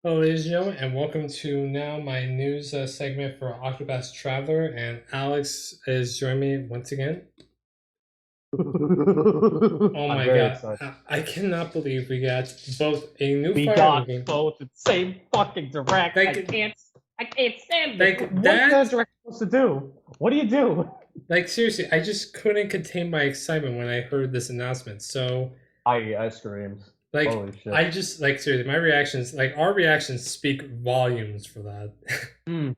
Hello, ladies and gentlemen, and welcome to now my news segment for Octopath Traveler. And Alex is joining me once again. Oh I'm my very god, excited. I cannot believe we got both a new We Fire got Emblem game. both the same fucking direct. Like, I can't stand this. like What's that. the direct supposed to do? What do you do? Like seriously, I just couldn't contain my excitement when I heard this announcement. So, I screamed. like, Holy shit. I just like seriously, my reactions, like our reactions, speak volumes for that. Mm,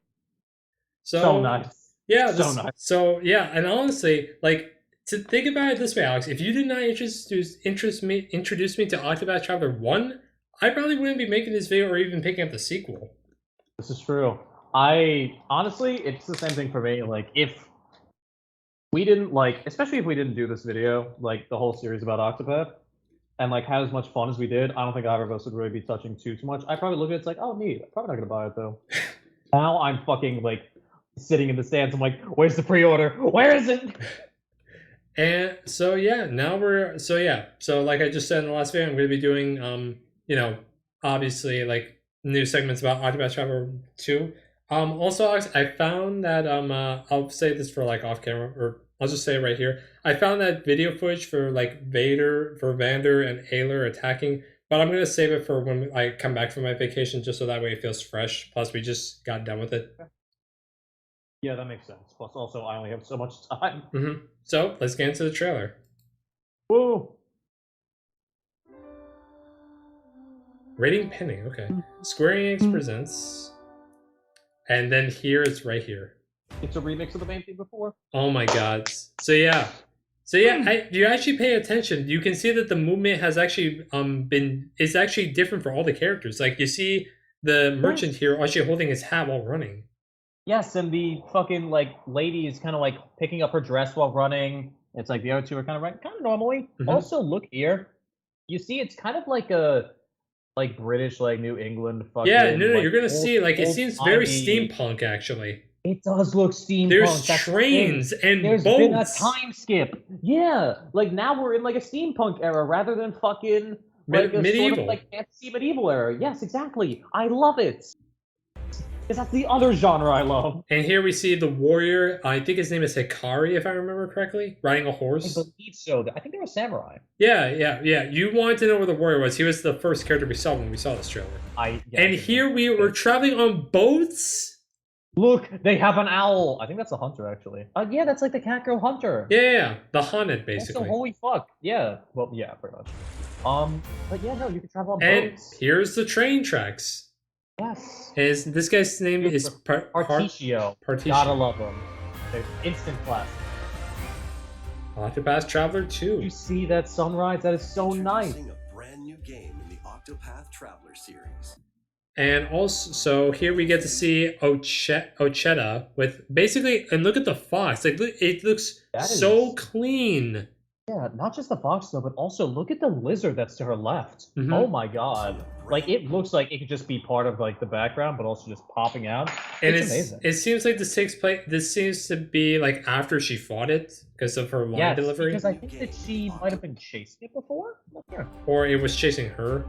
So so nice. yeah, So nice. and honestly, like to think about it this way, Alex, if you did not introduce me to Octopath Traveler 1, I probably wouldn't be making this video or even picking up the sequel. This is true. I honestly, it's the same thing for me. Like, if we didn't especially if we didn't do this video, like the whole series about Octopath, and like had as much fun as we did, I don't think either of us would really be touching too much. I probably look at it, it's like, oh neat. I'm probably not gonna buy it though. Now I'm fucking like sitting in the stands. I'm like, where's the pre-order? Where is it? And so yeah, so like I just said in the last video, I'm going to be doing obviously like new segments about Octopath Traveler 2. Also, Alex, I found that I'll say this for like off camera, or I'll just say it right here. I found that video footage for like Vander and Aylar attacking, but I'm gonna save it for when I come back from my vacation, just so that way it feels fresh. Plus, we just got done with it. Yeah, that makes sense. Plus, also, I only have so much time. So let's get into the trailer. Woo! Rating pending. Okay. Square Enix presents. And then here it's right here. It's a remix of the main theme before. Oh my god. So yeah, you actually pay attention, you can see that the movement has actually is actually different for all the characters. Like you see the merchant here actually holding his hat while running. Yes, and the fucking like lady is kind of like picking up her dress while running. It's like the other two are kind of running kind of normally. Also, look here. You see, it's kind of like a British, like New England fucking. Yeah, no, like, you're gonna see like it seems very old-timey- steampunk actually. It does look steampunk. There's That's the trains thing. and There's boats. been a time skip. Yeah, like now we're in like a steampunk era rather than fucking like a medieval. sort of like fantasy medieval era. Yes, exactly. I love it. Because that's the other genre I love. And here we see the warrior. I think his name is Hikari, if I remember correctly, riding a horse. I believe so. I think they were samurai. Yeah. You wanted to know where the warrior was. He was the first character we saw when we saw this trailer. And here we were traveling on boats. Look, they have an owl. I think that's a hunter, actually. Yeah, that's like the cat girl hunter. Yeah, the hunted, basically. So holy fuck. Yeah. Well, yeah, pretty much. But yeah, no, you can travel on boats. And here's the train tracks. Yes. This guy's name is Particio. Gotta love him. There's instant classic. Octopath Traveler 2. You see that sunrise? That is so nice. A brand new game in the Octopath Traveler series. And also, so here we get to see Ochetta with basically, and look at the fox. Like, it looks so clean. Yeah, not just the fox though, but also look at the lizard that's to her left. Oh my god. Like, it looks like it could just be part of like the background, but also just popping out. And it's amazing. It seems like this seems to be like after she fought it because of her line delivery. Because I think that she might have been chasing it before. Or it was chasing her.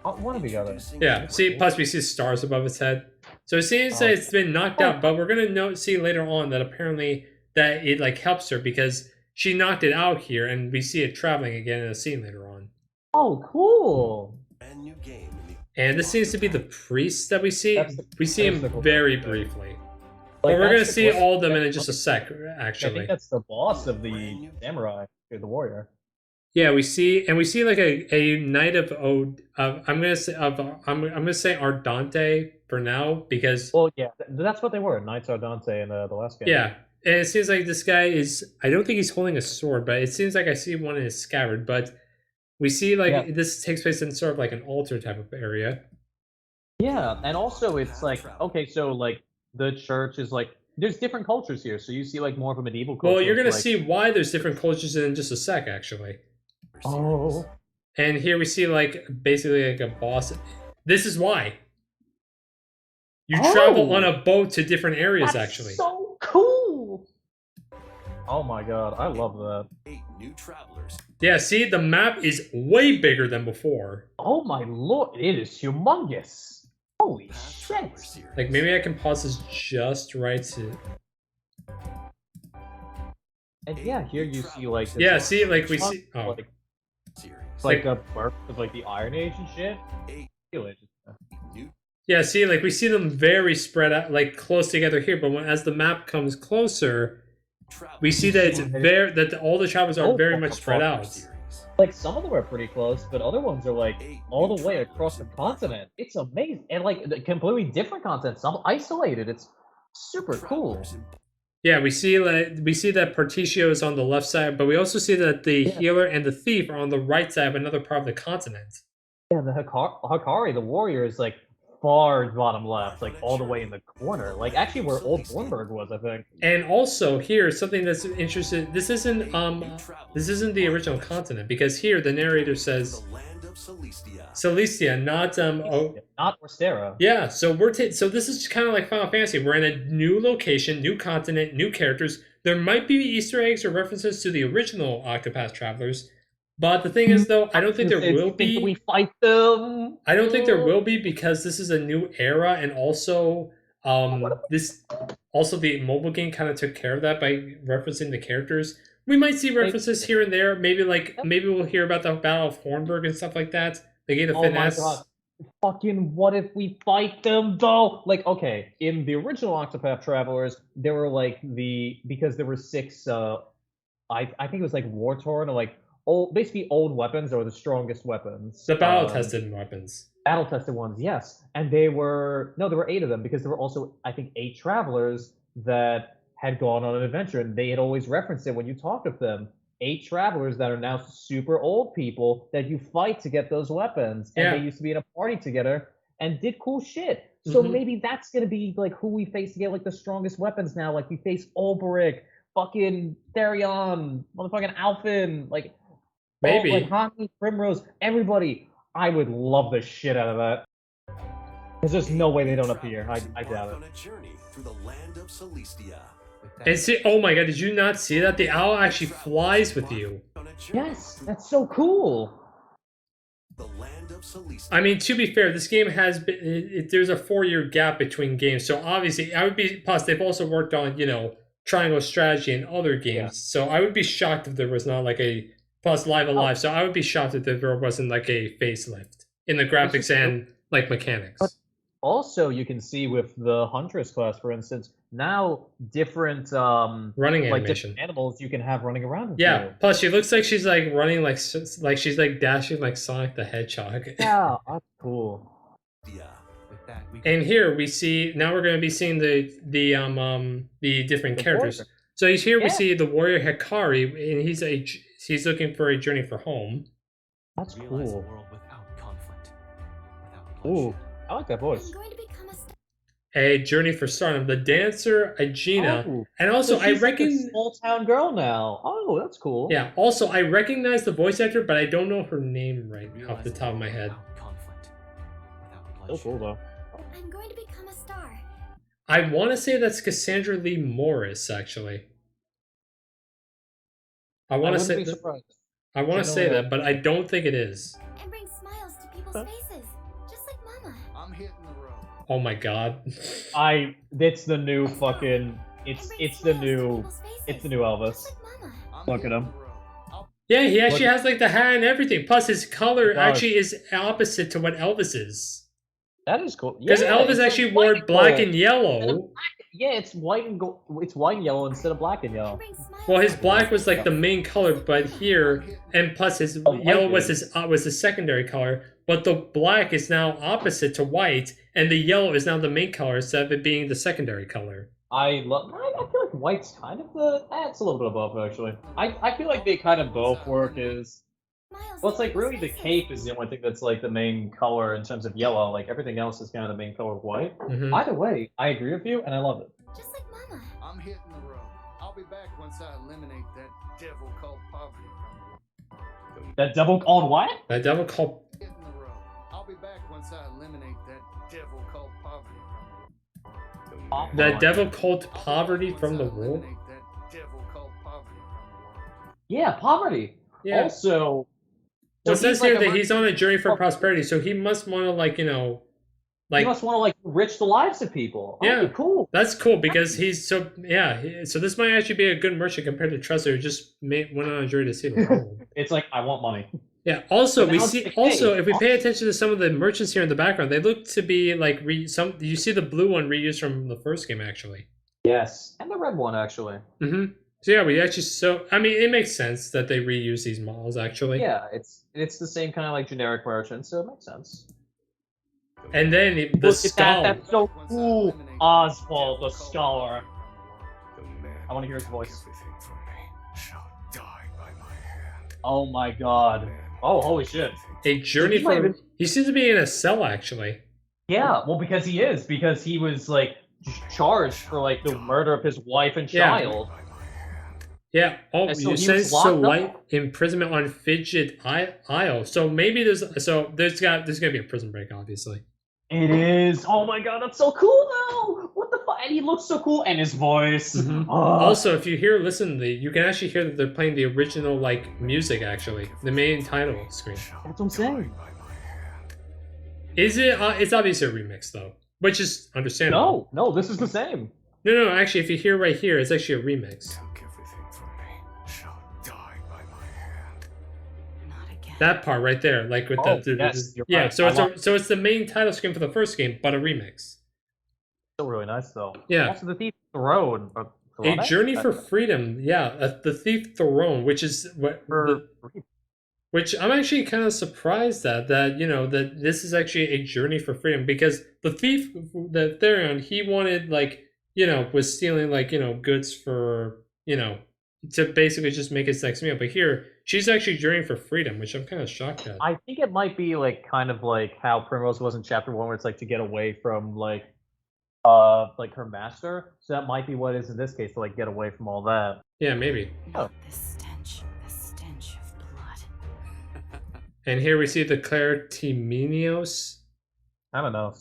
One or the other. Yeah. See, plus we see stars above its head. So it seems that it's been knocked out, but we're gonna see later on that apparently that it like helps her because she knocked it out here, and we see it traveling again in a scene later on. Oh, cool! And this seems to be the priest that we see. We see him very briefly. But we're gonna see all of them in just a sec, actually. I think that's the boss of the samurai, or the warrior. Yeah, we see like a knight of I'm gonna say Ardante for now because. Well, yeah, that's what they were, Knights Ardante in the last game. Yeah. And it seems like this guy is, I don't think he's holding a sword, but it seems like I see one in his scabbard. But we see like this takes place in sort of like an altar type of area. Yeah, and also it's like, okay, so like the church is like, there's different cultures here. So you see like more of a medieval culture. Well, you're going to see why there's different cultures in just a sec, actually. Oh. And here we see like basically like a boss. This is why. You travel on a boat to different areas, actually. So cool. Oh my god, I love that. 8 new travelers. Yeah, see, the map is way bigger than before. Oh my lord, it is humongous. Holy Octopath Traveler shit! series. Like maybe I can pause this just right to. And yeah, here you see like this Yeah, see, like we chunk, see. Oh, like Series. like the birth of like the Iron Age and shit. Eight Feel it. new yeah. See, like we see them very spread out, like close together here. But as the map comes closer, travel we see that it's very all the travelers are very much spread out. series. Like some of them are pretty close, but other ones are like Eight all new the way travelers across the in continent. It's amazing, and like completely different content. Some isolated. It's super cool. Travelers in Yeah, we see that Particio is on the left side, but we also see that the Yeah. healer and the thief are on the right side of another part of the continent. Yeah, the Hakari, the warrior, is like far bottom left, like all the way in the corner. Like actually where old Bornberg was, I think. And also here, something that's interesting. This isn't the original continent, because here the narrator says the land of Celestia. Cilicia, not Not Orstera. yeah. So so this is kind of like Final Fantasy. We're in a new location, new continent, new characters. There might be Easter eggs or references to the original Octopath Travelers, but the thing is, though, I don't think there will be. We fight them. I don't think there will be, because this is a new era, and also the mobile game kind of took care of that by referencing the characters. We might see references here and there. Maybe we'll hear about the Battle of Hornburg and stuff like that. They gave a finesse. My god. Fucking what if we fight them though? Like, okay, in the original Octopath Travelers, there were like because there were 6 I think it was like war torn or like basically old weapons or the strongest weapons. The battle tested weapons. Battle tested ones, yes. And there were 8 of them, because there were also I think 8 travelers that had gone on an adventure, and they had always referenced it when you talked with them. 8 travelers that are now super old people that you fight to get those weapons, and they used to be in a party together and did cool shit. So maybe that's gonna be like who we face to get like the strongest weapons now. Like we face Olberic, fucking Therion, motherfucking Alphen, like maybe like Honey, Primrose, everybody. I would love the shit out of that. There's just no way they don't appear. I doubt it. On a journey through the land of Celestia. And see, oh my god, did you not see that? The owl actually flies with you. Yes, that's so cool. The land of Celestia. I mean, to be fair, this game has been. There's a 4-year gap between games, so obviously, I would be. Plus, they've also worked on triangle strategy in other games. Yeah. So I would be shocked if there was not like a plus Live Alive. So I would be shocked if there wasn't like a facelift in the graphics and like mechanics. But also, you can see with the Huntress class, for instance, now different running like animation. different animals you can have running around with Yeah. you. Plus, she looks like she's like running like she's like dashing like Sonic the Hedgehog. Yeah, that's cool. Yeah. With that, we And here we see, now we're going to be seeing the different The characters. warrior. So here we Yeah. see the warrior Hikari, and he's looking for a journey for home. That's realize a cool. world without conflict, without Ooh, bloodshed. I like that voice. I'm going to become a star. A journey for stardom. The dancer Aegina, Oh, and also so I she's like a reckon. small town girl now. Oh, that's cool. Yeah. Also, I recognize the voice actor, but I don't know her name right off the Realize a top of my world head. without conflict, without So bloodshed. cool though. I'm going to become a star. I want to say that's Cassandra Lee Morris, actually. I want to wouldn't say be that. surprised. I want to say Generally, that, but I don't think it is. And bring smiles to people's Huh? faces. Just like Mama. I'm hitting the road. Oh my god. It's the new fucking. And It's bring it's the smiles to new. people's faces. It's the new Elvis. Just like Mama. I'm Look at hitting him. the road. I'll Yeah, he actually Look- has like the hat and everything. Plus, his color He does. actually is opposite to what Elvis is. That is cool. Because Yeah, Elvis it's like actually white wore and black gold. and yellow. Yeah, it's white and gold. It's white and yellow instead of black and And yellow. bring smiles Well, his to black people's was like the faces. main color, but here, and plus his Oh, white yellow was is. his secondary color. But the black is now opposite to white, and the yellow is now the main color instead of it being the secondary color. I feel like white's kind of the. It's a little bit above actually. I feel like they kind of both work as. Smiles Well, to it's like people's really the faces. cape is the only thing that's like the main color in terms of yellow. Like everything else is kind of the main color of white. Mhm. Either way, I agree with you and I love it. Just like Mama. I'm hitting the road. I'll be back once I eliminate that devil called poverty from That devil called what? That devil called. the hitting the road. I'll be back once I eliminate that devil called poverty from the That devil called I'll be poverty back from once the I world. eliminate that devil called poverty from the world. Yeah, poverty. Yeah. Also, Well, it so says he's like here a that he's on a journey for prosperity, so he must want to He Like, must want to like enrich the lives of people. Oh, yeah. that'd be cool. That's cool because he's so so this might actually be a good merchant compared to Tressor who just went on a journey to see the world. It's like I want money. Yeah. Also, But we now it's see. like, Also, hey, if we pay attention to some of the merchants here in the background, they look to be like some. You see the blue one reused from the first game, actually. Yes, and the red one actually. Mm-hmm. So yeah, we actually. So I mean, it makes sense that they reuse these models actually. Yeah, it's the same kind of like generic merchant, so it makes sense. And then the Look skull. at that, that's so cool. Oswald the Scholar. I want to hear his voice. Oh my god. Oh, holy shit. A journey He might for. even- He seems to be in a cell actually. Yeah, well, because he was like charged for like the murder of his wife and Yeah. child. Yeah. Oh, And so you he said was so locked light up. imprisonment on Fidget Isle. So maybe there's gonna be a prison break, obviously. It is. Oh my god, that's so cool though. What the fuck? And he looks so cool, and his voice. Mhm. Oh. Also, if you you can actually hear that they're playing the original like music. Actually, the main title screen. That's what I'm saying. Is it? It's obviously a remix though, which is understandable. No, this is the same. No. Actually, if you hear right here, it's actually a remix. Not again. That part right there, like with Oh, the yes, you're yeah. right. So I it's the main title screen for the first game, but a remix. Still really nice though. Yeah. Also, the Thief's Throne. A Journey for Freedom. Yeah, the Thief Throne, which is which I'm actually kind of surprised at that that this is actually a journey for freedom because the thief, the Therion, he wanted was stealing goods for to basically just make his next meal. But here she's actually journeying for freedom, which I'm kind of shocked at. I think it might be like kind of like how Primrose was in Chapter 1, where it's like to get away from like her master. So that might be what it is in this case, to like get away from all that. Yeah, maybe. Not the stench of blood. And here we see the Claire Timenios. I don't know.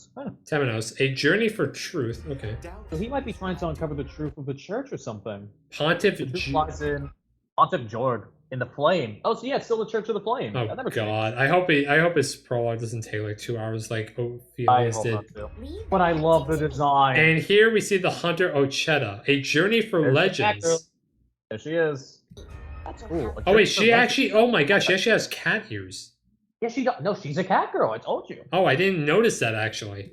Temenos, a journey for truth. Okay. So he might be trying to uncover the truth of the church or something. Pontiff. The truth lies in Pontiff Jorg in the flame. Oh, so yeah, it's still the Church of the Flame. Oh That never god, I hope his prologue doesn't take like 2 hours like I Ophelia's hope did. not to. But I love the design. And here we see the Hunter Ochetta, a journey for There's the cat girl. legends. There she is. That's cool. A Oh wait, church for she legends. actually, oh my gosh, she actually has cat ears. Yeah, she does. No, she's a cat girl. I told you. Oh, I didn't notice that actually.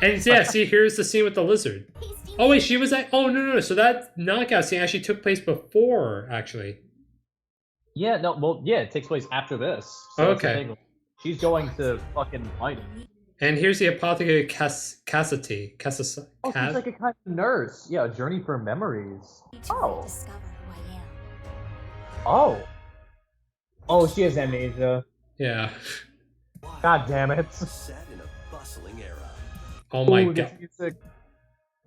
And yeah, see, here's the scene with the lizard. Tasty Oh wait, she was at, oh no, so that knockout scene actually took place before, actually. Yeah, no, well, yeah, it takes place after this. So that's the Okay. thing. She's going to fucking fight him. And here's the apothecary Cassidy. Oh, she's like a kind of nurse. Yeah, a journey for memories. to Oh. discover who I am. Oh. Oh, she has amnesia. Yeah. God damn it. Set in a bustling era. Oh my Ooh, god. this music.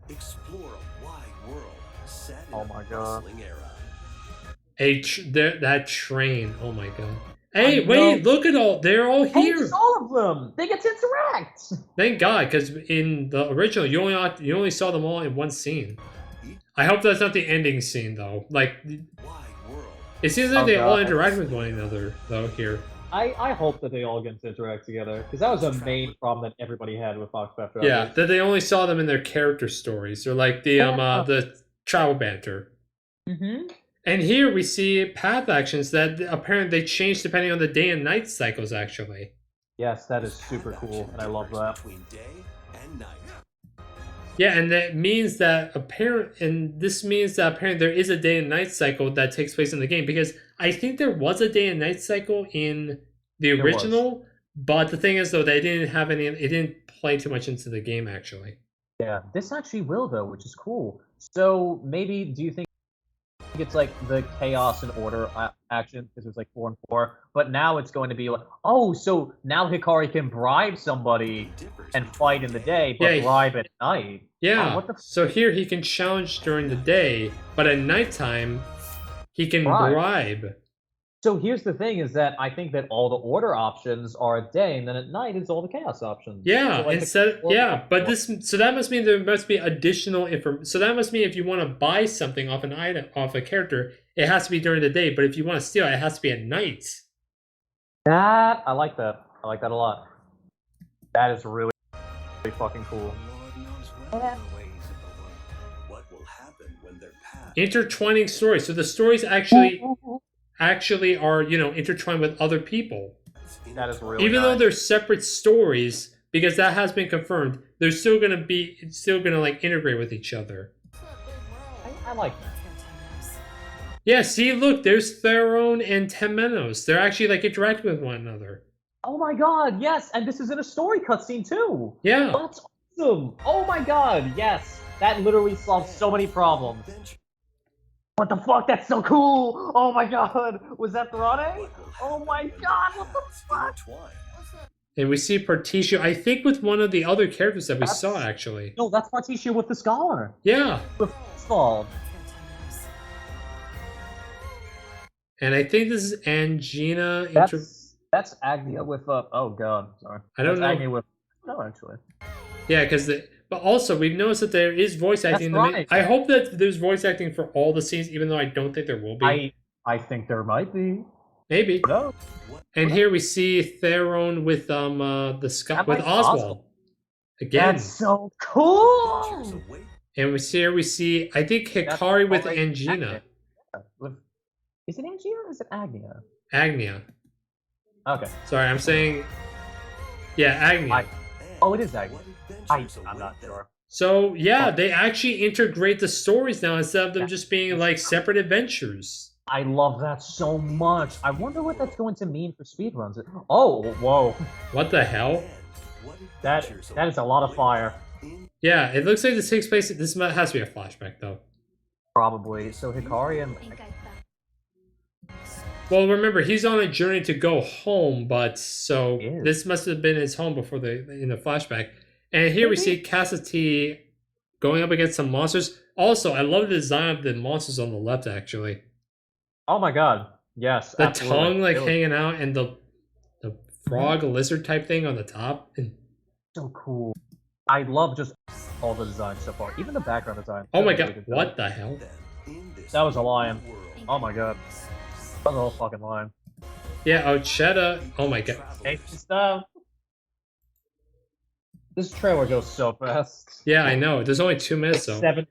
Explore a wide world. Set in Oh a my God. bustling era. That train. Oh my god. Hey, I wait! know. Look at all. They're all Oh, here. it's all of them. They get to interact. Thank God, because in the original, you only saw them all in one scene. I hope that's not the ending scene, though. Like, Wide world. it seems like Oh, they all God. interact with one another, though. Here. I hope that they all get to interact together, because that was a main problem that everybody had with Octopath Traveler. Yeah, that they only saw them in their character stories, or like the travel banter. Mm-hmm. And here we see path actions that apparently they change depending on the day and night cycles. Actually. Yes, that is super Path cool, action and I love differs that. Between day and night. Yeah, and that means that this means that apparently there is a day and night cycle that takes place in the game, because I think there was a day and night cycle in the There was. original, but the thing is though they didn't have any. It didn't play too much into the game actually. Yeah, this actually will though, which is cool. So maybe do you think it's like the chaos and order action, because it's like 4 and 4, but now it's going to be like, oh, so now Hikari can bribe somebody Differs and fight in the day, but Yeah. bribe at night. Yeah. Oh, what the So here he can challenge during the day, but at nighttime he can bribe. So here's the thing: is that I think that all the order options are at day, and then at night it's all the chaos options. Yeah, So, like, instead, but that must mean there must be additional information. So that must mean if you want to buy something off an item, off a character, it has to be during the day. But if you want to steal, it has to be at night. that I like that. I like that a lot. That is really. Pretty fucking cool. Lord knows well the ways of the world. What will happen when their paths Intertwining stories. So the stories actually are, you know, intertwined with other people. That is really Even though nice. they're separate stories, because that has been confirmed, they're still gonna like integrate with each other. I like that. Let's go, Temenos. Yeah, see, look, there's Theron and Temenos. They're actually like interacting with one another. Oh my god, yes, and this is in a story cutscene too. Yeah. That's awesome. Oh my god, yes. That literally solves so many problems. What the fuck? That's so cool! Oh my god! Was that Therane? Oh my god, what the fuck? And we see Particio, I think with one of the other characters that we saw, actually. No, that's Particio with the scholar. Yeah. With Stalled. Let's go, Temenos. And I think this is Angina. That's Agnia with, oh god, sorry. I don't That's know. Agnia with, no, actually. Yeah, because but also we've noticed that there is voice acting in the right. I hope that there's voice acting for all the scenes, even though I don't think there will be. I think there might be. Maybe. No. And here we see Theron with the Scott with might be Oswald. Again. That's so cool! And we see I think Hikari with already Angina. Is it Angina or is it Agnia? Agnia. Okay. Sorry, I'm saying yeah, Agnia. Oh, it is Agnia. I'm not sure. So yeah, they actually integrate the stories now instead of them just being like separate adventures. I love that so much. I wonder what that's going to mean for speedruns. Oh, whoa. What the hell? That is a lot of fire. Yeah, it looks like this takes place. This has to be a flashback though. Probably. So Hikari and I think I found. Well, remember he's on a journey to go home, but so He is. this must have been his home before in the flashback. And here we see Cassidy going up against some monsters. Also, I love the design of the monsters on the left. Actually, oh my god, yes. the absolutely. tongue like Really hanging out, and the frog lizard type thing on the top. And so cool. I love just all the designs so far, even the background design. oh my Really god, good what job. the hell? That was a lion. Think Oh I my god. found. That was a whole fucking lion. Yeah, Ochetta. Oh my god. Hey, stop. This trailer goes so fast. Yeah, I know. There's only 2 minutes though. 7.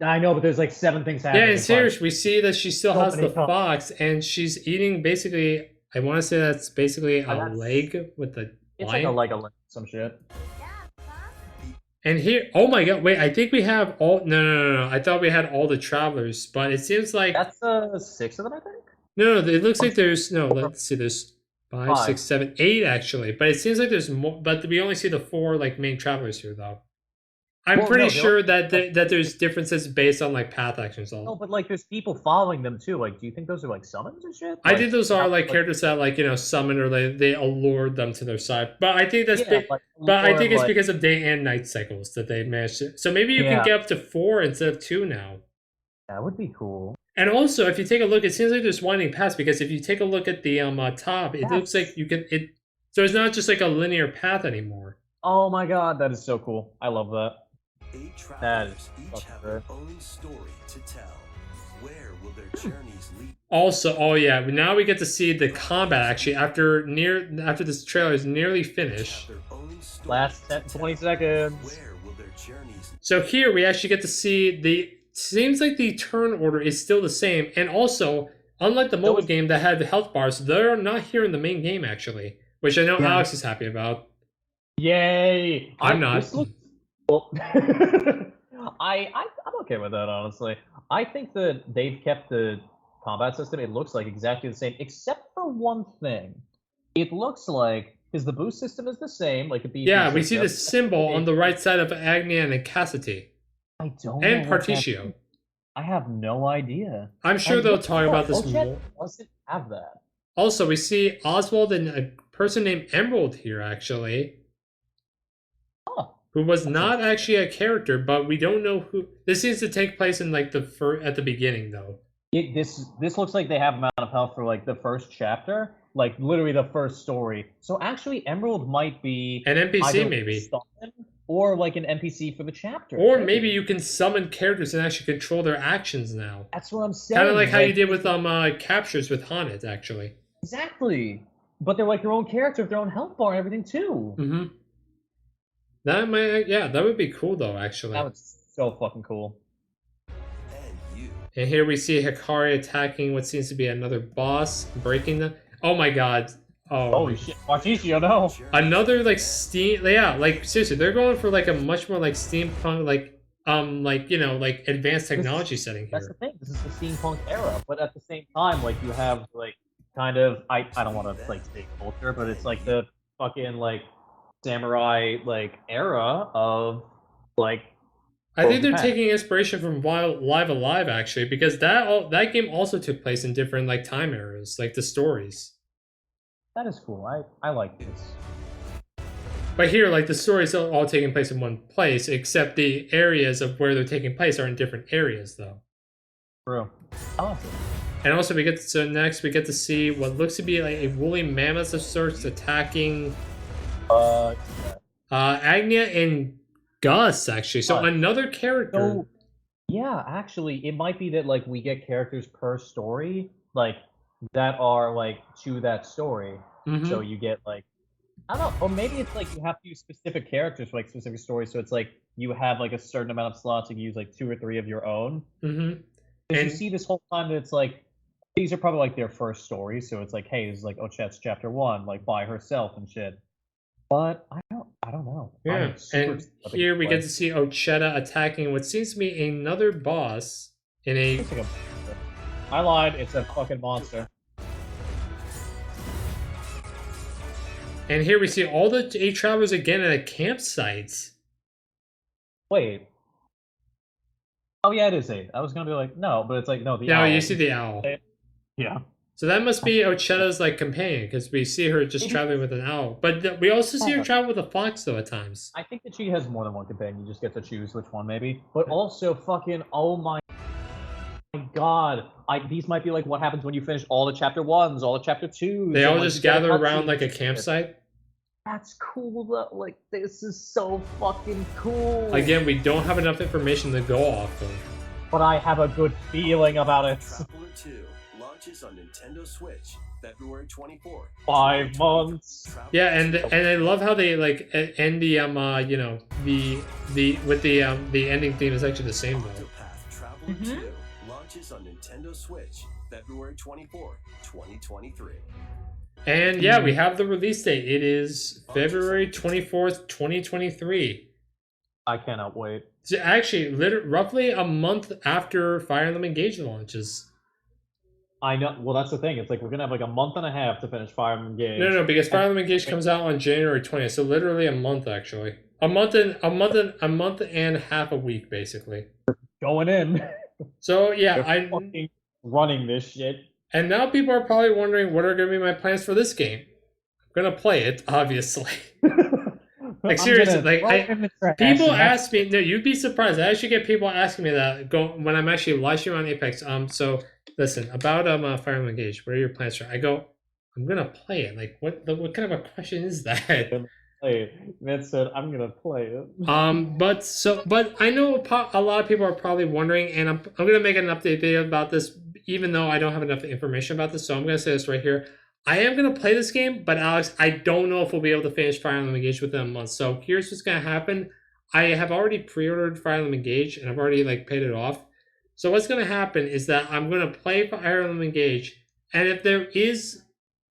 I know, but there's like 7 things happening. Yeah, and at seriously, we see that she still So has many the times. fox, and she's eating basically. I want to say that's basically a that's- leg with the It's lion. like a leg, some shit. And here, oh my god, wait! I think we have all. No. I thought we had all the travelers, but it seems like That's 6 of them, I think. no. It looks like there's no. Let's see. There's 5, Five. 6, 7, 8 actually, but it seems like there's more. But we only see the 4 like main travelers here, though. I'm Well, pretty no, sure that there's differences based on like path actions. All. No, but like there's people following them too. Like, do you think those are like summons and shit? I think those are not, like characters that like summon or they allured them to their side. But I think that's Yeah, bi- like, but I or, think it's like- because of day and night cycles that they managed to. So maybe you Yeah. can get up to 4 instead of 2 now. that would be cool. And also, if you take a look, it seems like there's winding paths because if you take a look at the top, it looks like you can it. So it's not just like a linear path anymore. Oh my god, that is so cool. I love that. 8 That is travelers each fucking have good. their own story to tell. Where will their journeys lead? Also, oh yeah, now we get to see the combat actually after this trailer is nearly finished. Have their own story Last to 10, 20 tell. seconds. Where will their journeys So here we actually get to see seems like the turn order is still the same, and also unlike the mobile game that had the health bars, they're not here in the main game actually, which I know Yeah. Alex is happy about. Yay! I'm not. This looks cool. I'm okay with that, honestly. I think that they've kept the combat system. It looks like exactly the same, except for one thing. It looks like because the boost system is the same, like a BP Yeah, we see system. the symbol on the right side of Agnia and Cassidy I don't and know what that Particio. is. I have no idea. I'm sure And they'll what- talk about this Ochet more. doesn't have that. Also, we see Oswald and a person named Emerald here actually, Huh. who was not actually a character, but we don't know who. This seems to take place in like at the beginning though. This looks like they have amount of health for like the first chapter, like literally the first story. So actually, Emerald might be An NPC either maybe. summon or like an NPC for the chapter. Or maybe you can summon characters and actually control their actions now. That's what I'm saying. Kind of like how you did with captures with Haunted, actually. Exactly. But they're like their own character with their own health bar and everything too. Mm-hmm. That might, yeah, that would be cool though, actually. That was so fucking cool. And you. And here we see Hikari attacking what seems to be another boss, breaking them. Oh my god. Oh, Holy shit, Marticio, no! another like steam, yeah, like seriously, they're going for like a much more like steampunk, like you know, like advanced technology setting That's here. the thing. This is the steampunk era, but at the same time, like you have like kind of I don't want to like say culture, but it's like the fucking like samurai like era of like. I think they're Octopath. taking inspiration from Live Alive actually, because that game also took place in different like time eras, like the stories. That is cool. I like this. But here, like the stories are all taking place in one place, except the areas of where they're taking place are in different areas, though. True. I like it. And also, next we get to see what looks to be like a woolly mammoth of sorts attacking Agnia and Gus, actually. So Gus. another character. So yeah, actually, it might be that like we get characters per story, like that are like to that story. Mhm. So you get like I don't know, or maybe it's like you have to use specific characters for like specific stories. So it's like you have like a certain amount of slots. You can use like 2 or 3 of your own. Mm-hmm. Because you And see this whole time that it's like these are probably like their first stories. So it's like, hey, this is like Ochet's chapter 1, like by herself and shit. But I don't know. yeah, and here we get to see Ochetta attacking what seems to be another boss in a. It's like a, I lied. It's a fucking monster. And here we see all the 8 travelers again at a campsite. Wait. Oh yeah, it is 8. I was gonna be like, no, but it's like no. The No, owl. you see the owl. Yeah. So that must be Ochetta's like companion, because we see her just traveling with an owl. But we also see her travel with a fox though at times. I think that she has more than one companion. You just get to choose which one, maybe. But also, fucking, oh my god, these might be like what happens when you finish all the chapter 1s, all the chapter 2s. They all like, just you get a gather around cutscene like a and shit. campsite. That's cool. Though. Like this is so fucking cool. Again, we don't have enough information to go off of. But I have a good feeling about it. Traveler 2 launches on Nintendo Switch February 24th. 5 months. Yeah, and I love how they like end the you know the ending theme is actually the same though. Octopath Traveler 2 launches on Nintendo Switch February 24th, 2023. And yeah, we have the release date. It is February 24th, 2023. I cannot wait. So actually, roughly a month after Fire Emblem Engage launches. I know. Well, that's the thing. It's like we're gonna have like a month and a half to finish Fire Emblem Engage. No, because Fire Emblem Engage comes out on January 20th, so literally a month actually. A month and half a week basically. Going in. So yeah, They're fucking running this shit. And now people are probably wondering what are going to be my plans for this game. I'm going to play it, obviously. Like seriously, like people ask me. No, you'd be surprised. I actually get people asking me that when I'm actually live streaming on Apex. So listen about Fire Emblem Engage. What are your plans for? I go, I'm gonna play it. Like what kind of a question is that? Man said, I'm gonna play it. But I know a lot of people are probably wondering, and I'm gonna make an update video about this, even though I don't have enough information about this. So I'm gonna say this right here. I am going to play this game, but Alex, I don't know if we'll be able to finish Fire Emblem Engage within a month. So here's what's going to happen. I have already pre-ordered Fire Emblem Engage, and I've already like paid it off. So what's going to happen is that I'm going to play Fire Emblem Engage, and if there is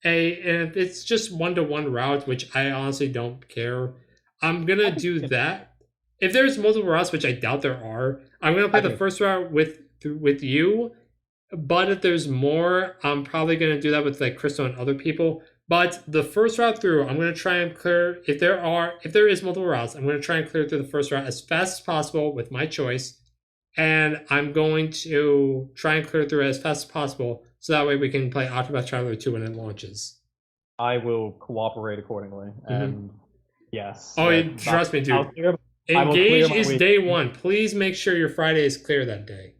and if it's just one-to-one route, which I honestly don't care, I'm going to do that. If there's multiple routes, which I doubt there are, I'm going to play the first route with you. But if there's more, I'm probably going to do that with like Crystal and other people. But the first route through, I'm going to try and clear, if there is multiple routes, I'm going to try and clear through the first route as fast as possible with my choice. And I'm going to try and clear through it as fast as possible so that way we can play Octopath Traveler 2 when it launches. I will cooperate accordingly. And yes. Oh, trust me, dude. Engage is day 1. Please make sure your Friday is clear that day.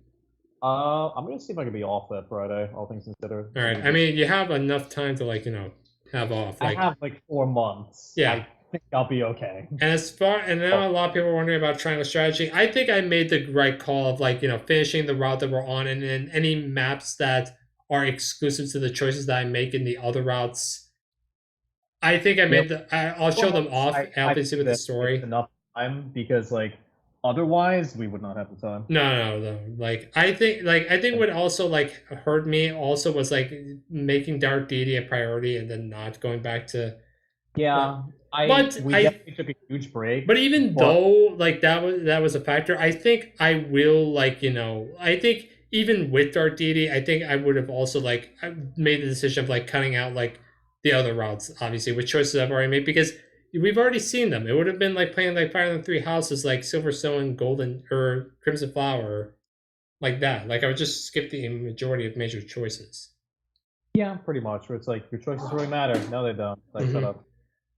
I'm gonna see if I can be off that Friday, all things considered. All right. I mean, you have enough time to have off. I have like 4 months. Yeah. I think I'll be okay. And now a lot of people are wondering about triangle strategy. I think I made the right call of finishing the route that we're on, and then any maps that are exclusive to the choices that I make in the other routes. I think I made I'll show them off, obviously, with the story. Enough time because like otherwise we would not have the time. No. Like I think what also like hurt me also was like making Dark Deity a priority and then not going back to. Yeah, But we definitely took a huge break. But even but- though like that was a factor, I think I will like I think even with Dark Deity, I think I would have also like made the decision of like cutting out like the other routes, obviously with choices I've already made because we've already seen them. It would have been like playing like Fire in the Three Houses, like Silverstone, Golden, or Crimson Flower, like that. Like I would just skip the majority of major choices. Yeah, pretty much. Where it's like your choices really matter. No, they don't. Like shut up.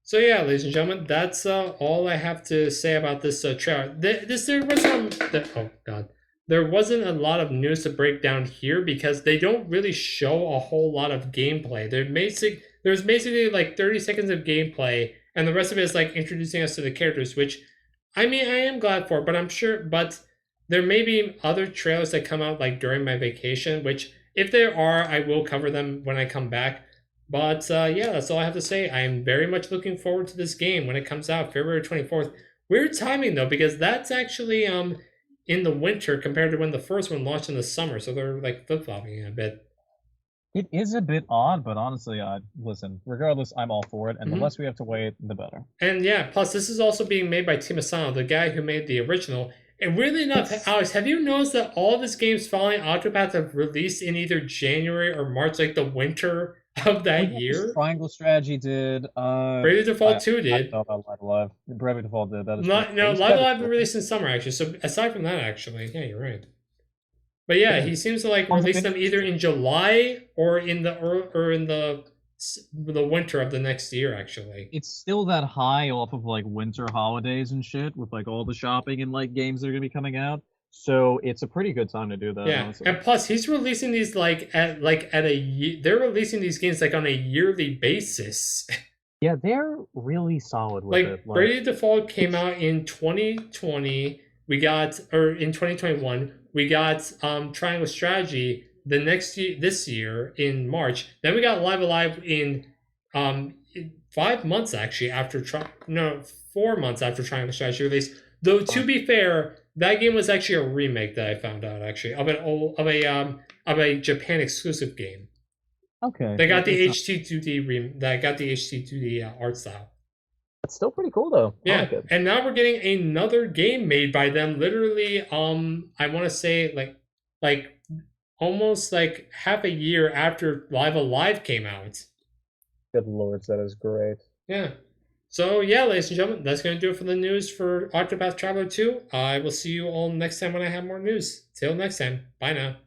So yeah, ladies and gentlemen, that's all I have to say about this trailer. There was oh god, there wasn't a lot of news to break down here because they don't really show a whole lot of gameplay. There's basically like 30 seconds of gameplay, and the rest of it is like introducing us to the characters, which I mean I am glad for, but there may be other trailers that come out like during my vacation, which if there are, I will cover them when I come back. But yeah, that's all I have to say. I am very much looking forward to this game when it comes out February 24th. Weird timing though, because that's actually in the winter compared to when the first one launched in the summer, so they're like flip-flopping a bit. It is a bit odd, but honestly, listen. Regardless, I'm all for it, and the less we have to wait, the better. And yeah, plus this is also being made by Team Asano, the guy who made the original. And weirdly enough, Alex, have you noticed that all of his games following Octopath have released in either January or March, like the winter of that year? Triangle Strategy did. Bravely Default 2 did. I thought Live Alive. Bravely Default did. That is No, Live Alive been released in summer actually. So aside from that, actually, yeah, you're right. But yeah, he seems to like release them either in July or in the winter of the next year. Actually, it's still that high off of like winter holidays and shit with like all the shopping and like games that are gonna be coming out. So it's a pretty good time to do that. Yeah, honestly. And plus he's releasing these they're releasing these games like on a yearly basis. Yeah, they're really solid with it. Like Bravely Default came out in 2020. In 2021, we got Triangle Strategy this year in March. Then we got Live Alive in 5 months actually after 4 months after Triangle Strategy release. Though to be fair, that game was actually a remake that I found out actually of a Japan exclusive game. Okay. They got the HT2D art style. It's still pretty cool though. Yeah, like it. And now we're getting another game made by them. Literally, I want to say like almost like half a year after Live Alive came out. Good lords, that is great. Yeah. So yeah, ladies and gentlemen, that's gonna do it for the news for Octopath Traveler 2. I will see you all next time when I have more news. Till next time, bye now.